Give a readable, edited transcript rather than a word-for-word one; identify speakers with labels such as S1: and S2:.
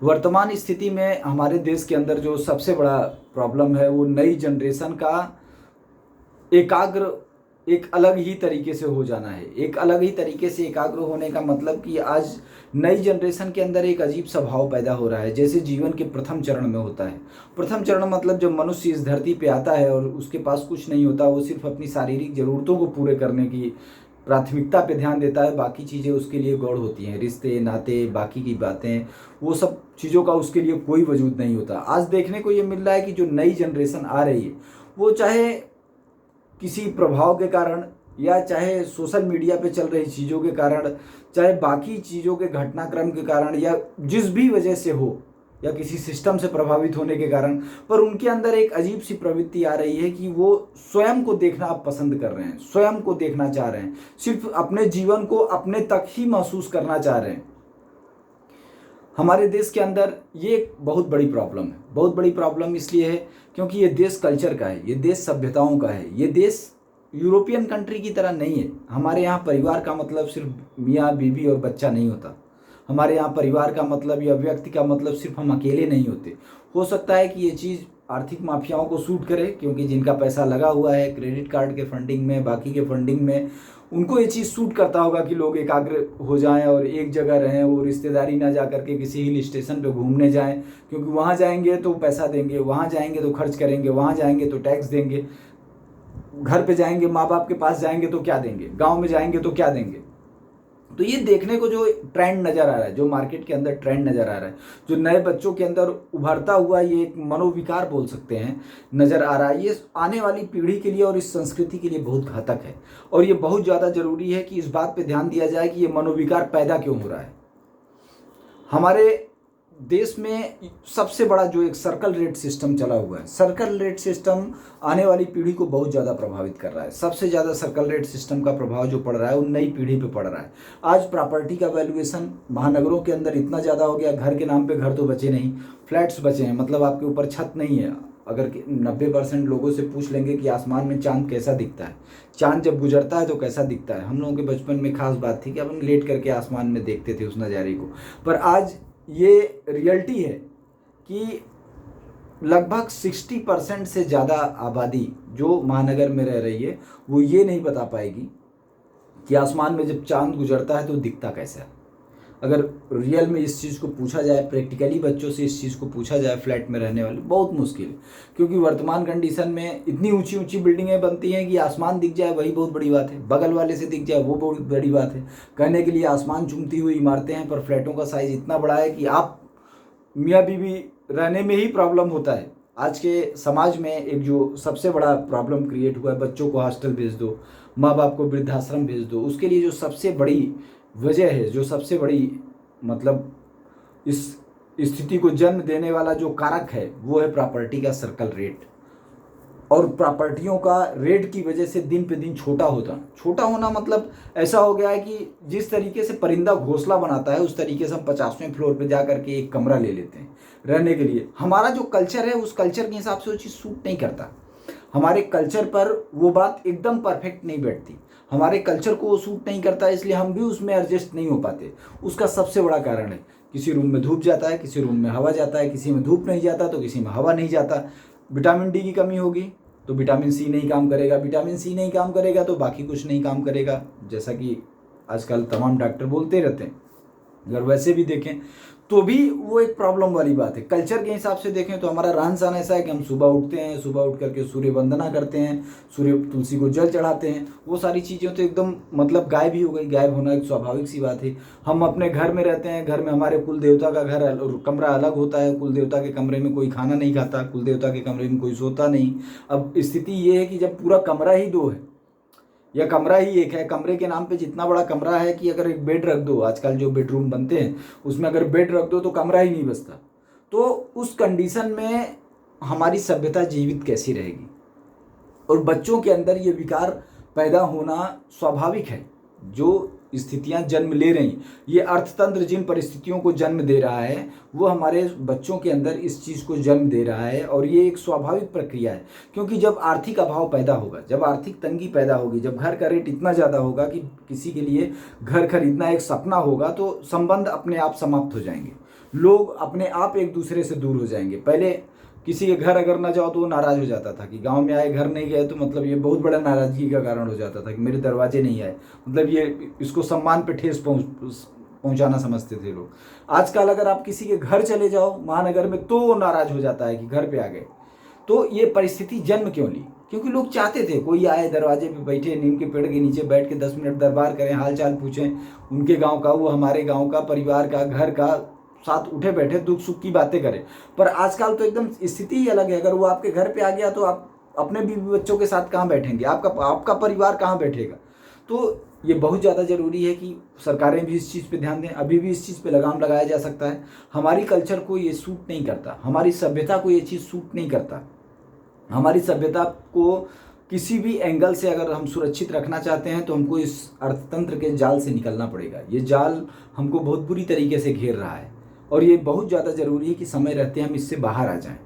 S1: वर्तमान स्थिति में हमारे देश के अंदर जो सबसे बड़ा प्रॉब्लम है वो नई जनरेशन का एकाग्र एक अलग ही तरीके से हो जाना है। एक अलग ही तरीके से एकाग्र होने का मतलब कि आज नई जनरेशन के अंदर एक अजीब सा भाव पैदा हो रहा है, जैसे जीवन के प्रथम चरण में होता है। प्रथम चरण मतलब जब मनुष्य इस धरती पे आता है और उसके पास कुछ नहीं होता, वो सिर्फ अपनी शारीरिक ज़रूरतों को पूरे करने की प्राथमिकता पे ध्यान देता है। बाकी चीज़ें उसके लिए गौण होती हैं, रिश्ते नाते बाकी की बातें, वो सब चीज़ों का उसके लिए कोई वजूद नहीं होता। आज देखने को ये मिल रहा है कि जो नई जनरेशन आ रही है वो चाहे किसी प्रभाव के कारण या चाहे सोशल मीडिया पे चल रही चीज़ों के कारण, चाहे बाकी चीज़ों के घटनाक्रम के कारण, या जिस भी वजह से हो, या किसी सिस्टम से प्रभावित होने के कारण, पर उनके अंदर एक अजीब सी प्रवृत्ति आ रही है कि वो स्वयं को देखना आप पसंद कर रहे हैं, स्वयं को देखना चाह रहे हैं, सिर्फ अपने जीवन को अपने तक ही महसूस करना चाह रहे हैं। हमारे देश के अंदर ये एक बहुत बड़ी प्रॉब्लम है। बहुत बड़ी प्रॉब्लम इसलिए है क्योंकि ये देश कल्चर का है, ये देश सभ्यताओं का है। ये देश यूरोपियन कंट्री की तरह नहीं है। हमारे यहाँ परिवार का मतलब सिर्फ मियाँ बीवी और बच्चा नहीं होता। हमारे यहाँ परिवार का मतलब या व्यक्ति का मतलब सिर्फ हम अकेले नहीं होते। हो सकता है कि ये चीज़ आर्थिक माफियाओं को सूट करे, क्योंकि जिनका पैसा लगा हुआ है क्रेडिट कार्ड के फंडिंग में, बाकी के फंडिंग में, उनको ये चीज़ सूट करता होगा कि लोग एकाग्र हो जाएं और एक जगह रहें, वो रिश्तेदारी ना जा करके किसी हिल स्टेशन पे घूमने जाएं, क्योंकि वहाँ जाएंगे तो पैसा देंगे, वहाँ जाएंगे तो खर्च करेंगे, वहाँ जाएंगे तो टैक्स देंगे, घर पे जाएंगे माँ बाप के पास जाएंगे तो क्या देंगे, गाँव में जाएंगे तो क्या देंगे। तो ये देखने को जो ट्रेंड नज़र आ रहा है, जो मार्केट के अंदर ट्रेंड नज़र आ रहा है, जो नए बच्चों के अंदर उभरता हुआ ये एक मनोविकार बोल सकते हैं नज़र आ रहा है, ये आने वाली पीढ़ी के लिए और इस संस्कृति के लिए बहुत घातक है। और ये बहुत ज़्यादा ज़रूरी है कि इस बात पे ध्यान दिया जाए कि ये मनोविकार पैदा क्यों हो रहा है। हमारे देश में सबसे बड़ा जो एक सर्कल रेट सिस्टम चला हुआ है, सर्कल रेट सिस्टम आने वाली पीढ़ी को बहुत ज़्यादा प्रभावित कर रहा है। सबसे ज़्यादा सर्कल रेट सिस्टम का प्रभाव जो पड़ रहा है वो नई पीढ़ी पे पड़ रहा है। आज प्रॉपर्टी का वैल्यूएशन महानगरों के अंदर इतना ज़्यादा हो गया, घर के नाम पे घर तो बचे नहीं, फ्लैट्स बचे हैं, मतलब आपके ऊपर छत नहीं है। अगर 90% लोगों से पूछ लेंगे कि आसमान में चांद कैसा दिखता है, चांद जब गुजरता है तो कैसा दिखता है। हम लोगों के बचपन में खास बात थी कि हम लेट करके आसमान में देखते थे उस नज़ारे को, पर आज ये रियलिटी है कि लगभग 60% से ज़्यादा आबादी जो महानगर में रह रही है वो ये नहीं बता पाएगी कि आसमान में जब चांद गुजरता है तो दिखता कैसा है। अगर रियल में इस चीज़ को पूछा जाए, प्रैक्टिकली बच्चों से इस चीज़ को पूछा जाए फ्लैट में रहने वाले, बहुत मुश्किल है। क्योंकि वर्तमान कंडीशन में इतनी ऊंची ऊंची बिल्डिंगें बनती हैं कि आसमान दिख जाए वही बहुत बड़ी बात है, बगल वाले से दिख जाए वो बहुत बड़ी बात है। कहने के लिए आसमान चूमती हुई इमारतें हैं, पर फ्लैटों का साइज़ इतना बड़ा है कि आप मियाँ बीवी रहने में ही प्रॉब्लम होता है। आज के समाज में एक जो सबसे बड़ा प्रॉब्लम क्रिएट हुआ है, बच्चों को हॉस्टल भेज दो, माँ बाप को वृद्धाश्रम भेज दो, उसके लिए जो सबसे बड़ी वजह है, जो सबसे बड़ी मतलब इस स्थिति को जन्म देने वाला जो कारक है वो है प्रॉपर्टी का सर्कल रेट। और प्रॉपर्टियों का रेट की वजह से दिन पे दिन छोटा होना मतलब ऐसा हो गया है कि जिस तरीके से परिंदा घोंसला बनाता है उस तरीके से हम 50वें फ्लोर पे जा करके एक कमरा ले लेते हैं रहने के लिए। हमारा जो कल्चर है उस कल्चर के हिसाब से वो चीज़ सूट नहीं करता। हमारे कल्चर पर वो बात एकदम परफेक्ट नहीं बैठती, हमारे कल्चर को वो सूट नहीं करता, इसलिए हम भी उसमें एडजस्ट नहीं हो पाते। उसका सबसे बड़ा कारण है किसी रूम में धूप जाता है, किसी रूम में हवा जाता है, किसी में धूप नहीं जाता तो किसी में हवा नहीं जाता। विटामिन डी की कमी होगी तो विटामिन सी नहीं काम करेगा, विटामिन सी नहीं काम करेगा तो बाकी कुछ नहीं काम करेगा, जैसा कि आजकल तमाम डॉक्टर बोलते रहते हैं। अगर वैसे भी देखें तो भी वो एक प्रॉब्लम वाली बात है। कल्चर के हिसाब से देखें तो हमारा रहन सहन ऐसा है कि हम सुबह उठते हैं, सुबह उठ करके सूर्य वंदना करते हैं, सूर्य तुलसी को जल चढ़ाते हैं। वो सारी चीज़ें तो एकदम मतलब गायब ही हो गई। गायब होना एक स्वाभाविक सी बात है। हम अपने घर में रहते हैं, घर में हमारे कुल देवता का कमरा अलग होता है, कुल देवता के कमरे में कोई खाना नहीं खाता, कुल देवता के कमरे में कोई सोता नहीं। अब स्थिति ये है कि जब पूरा कमरा ही दो है या कमरा ही एक है, कमरे के नाम पे जितना बड़ा कमरा है कि अगर एक बेड रख दो, आजकल जो बेडरूम बनते हैं उसमें अगर बेड रख दो तो कमरा ही नहीं बचता। तो उस कंडीशन में हमारी सभ्यता जीवित कैसी रहेगी। और बच्चों के अंदर ये विकार पैदा होना स्वाभाविक है। जो स्थितियां जन्म ले रही, ये अर्थतंत्र जिन परिस्थितियों को जन्म दे रहा है वो हमारे बच्चों के अंदर इस चीज़ को जन्म दे रहा है। और ये एक स्वाभाविक प्रक्रिया है, क्योंकि जब आर्थिक अभाव पैदा होगा, जब आर्थिक तंगी पैदा होगी, जब घर का रेट इतना ज़्यादा होगा कि किसी के लिए घर खरीदना एक सपना होगा, तो संबंध अपने आप समाप्त हो जाएंगे। लोग अपने आप एक दूसरे से दूर हो जाएंगे। पहले किसी के घर अगर ना जाओ तो वो नाराज़ हो जाता था कि गांव में आए, घर नहीं गए तो मतलब ये बहुत बड़ा नाराज़गी का कारण हो जाता था कि मेरे दरवाजे नहीं आए, मतलब ये इसको सम्मान पे ठेस पहुंचाना समझते थे लोग। आजकल अगर आप किसी के घर चले जाओ महानगर में तो वो नाराज़ हो जाता है कि घर पे आ गए। तो ये परिस्थिति जन्म क्यों ली? क्योंकि लोग चाहते थे कोई आए, दरवाजे पे बैठे, नीम के पेड़ के नीचे बैठ के 10 मिनट दरबार करें, हाल चाल पूछें उनके गांव का, वो हमारे गांव का, परिवार का, घर का, साथ उठे बैठे दुख सुख की बातें करें। पर आजकल तो एकदम स्थिति ही अलग है। अगर वो आपके घर पे आ गया तो आप अपने बीवी बच्चों के साथ कहाँ बैठेंगे, आपका परिवार कहाँ बैठेगा? तो ये बहुत ज़्यादा ज़रूरी है कि सरकारें भी इस चीज़ पे ध्यान दें। अभी भी इस चीज़ पे लगाम लगाया जा सकता है। हमारी कल्चर को ये सूट नहीं करता, हमारी सभ्यता को ये चीज़ सूट नहीं करता। हमारी सभ्यता को किसी भी एंगल से अगर हम सुरक्षित रखना चाहते हैं तो हमको इस अर्थतंत्र के जाल से निकलना पड़ेगा। ये जाल हमको बहुत बुरी तरीके से घेर रहा है और ये बहुत ज़्यादा ज़रूरी है कि समय रहते हम इससे बाहर आ जाएं।